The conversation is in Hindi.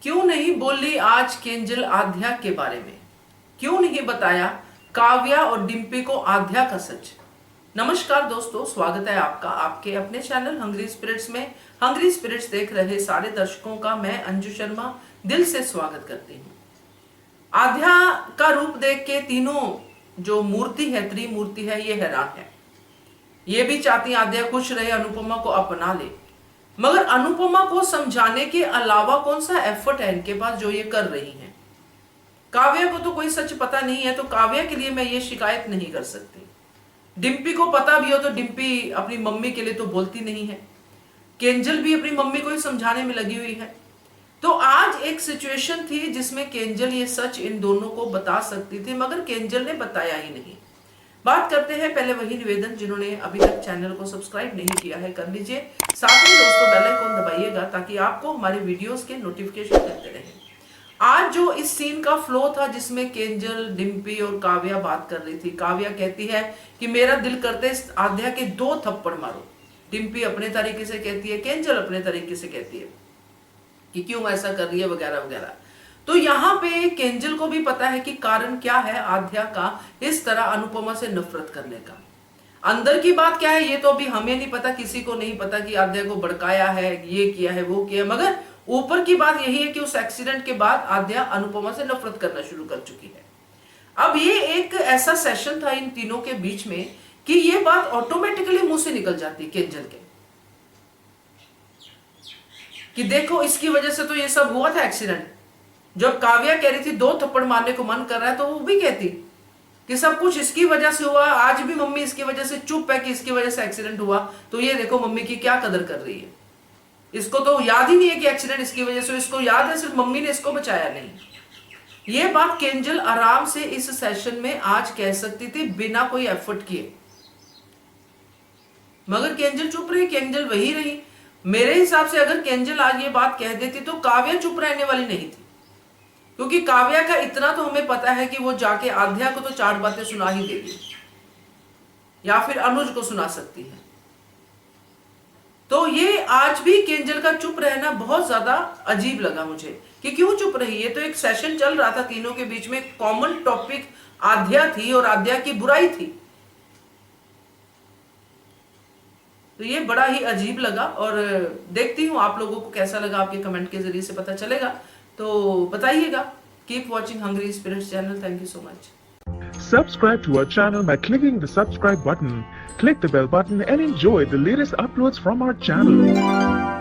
क्यों नहीं बोली आज केंजल आध्या के बारे में? क्यों नहीं बताया काव्या और डिम्पी को आध्या का सच? नमस्कार दोस्तों, स्वागत है आपका आपके अपने चैनल हंग्री स्पिरिट्स में। हंग्री स्पिरिट्स देख रहे सारे दर्शकों का मैं अंजू शर्मा दिल से स्वागत करती हूँ। आध्या का रूप देख के तीनों जो मूर्ति है, त्रिमूर्ति है, ये हैरान है। ये भी चाहती आध्या खुश रहे, अनुपमा को अपना ले, मगर अनुपमा को समझाने के अलावा कौन सा एफर्ट है इनके पास जो ये कर रही हैं। काव्या को तो कोई सच पता नहीं है, तो काव्या के लिए मैं ये शिकायत नहीं कर सकती। डिम्पी को पता भी हो तो डिम्पी अपनी मम्मी के लिए तो बोलती नहीं है। केंजल भी अपनी मम्मी को ही समझाने में लगी हुई है। तो आज एक सिचुएशन थी जिसमें केंजल ये सच इन दोनों को बता सकती थी, मगर केंजल ने बताया ही नहीं। बात करते हैं पहले वही निवेदन, जिन्होंने अभी तक चैनल को सब्सक्राइब नहीं किया है कर लीजिए, साथ में दोस्तों बेल आइकन दबाइएगा ताकि आपको हमारे वीडियोस के नोटिफिकेशन मिलते रहें। आज जो इस सीन का फ्लो था जिसमें केंजल, डिम्पी और काव्या बात कर रही थी। काव्या कहती है कि मेरा दिल करते आध्या के 2 थप्पड़ मारो। डिम्पी अपने तरीके से कहती है, केंजल अपने तरीके से कहती है कि क्यों ऐसा कर रही है वगैरह वगैरह। तो यहाँ पे केंजल को भी पता है कि कारण क्या है आध्या का इस तरह अनुपमा से नफरत करने का। अंदर की बात क्या है ये तो अभी हमें नहीं पता, किसी को नहीं पता कि आध्या को भड़काया है, ये किया है, वो किया, मगर ऊपर की बात यही है कि उस एक्सीडेंट के बाद आध्या अनुपमा से नफरत करना शुरू कर चुकी है। अब ये एक ऐसा सेशन था इन तीनों के बीच में कि ये बात ऑटोमेटिकली मुंह से निकल जाती केंजल के कि देखो इसकी वजह से तो ये सब हुआ था एक्सीडेंट। जब काव्या कह रही थी 2 थप्पड़ मारने को मन कर रहा है, तो वो भी कहती कि सब कुछ इसकी वजह से हुआ, आज भी मम्मी इसकी वजह से चुप है कि इसकी वजह से एक्सीडेंट हुआ। तो ये देखो मम्मी की क्या कदर कर रही है। इसको तो याद ही नहीं है कि एक्सीडेंट इसकी वजह से, इसको याद है सिर्फ मम्मी ने इसको बचाया नहीं। ये बात केंजल आराम से इस सेशन में आज कह सकती थी बिना कोई एफर्ट किए, मगर केंजल चुप रही, केंजल वही रही। मेरे हिसाब से अगर केंजल आज ये बात कह देती तो काव्या चुप रहने वाली नहीं थी, क्योंकि काव्या का इतना तो हमें पता है कि वो जाके आध्या को तो 4 बातें सुना ही देगी या फिर अनुज को सुना सकती है। तो ये आज भी केंजल का चुप रहना बहुत ज्यादा अजीब लगा मुझे कि क्यों चुप रही है। तो एक सेशन चल रहा था तीनों के बीच में, कॉमन टॉपिक आध्या थी और आध्या की बुराई थी। तो ये बड़ा ही अजीब लगा और देखती हूं आप लोगों को कैसा लगा, आपके कमेंट के जरिए से पता चलेगा, तो बताइएगा। Keep watching Hungry Spirits channel. Thank you so much. Subscribe to our channel by clicking the subscribe button. Click the bell button and enjoy the latest uploads from our channel.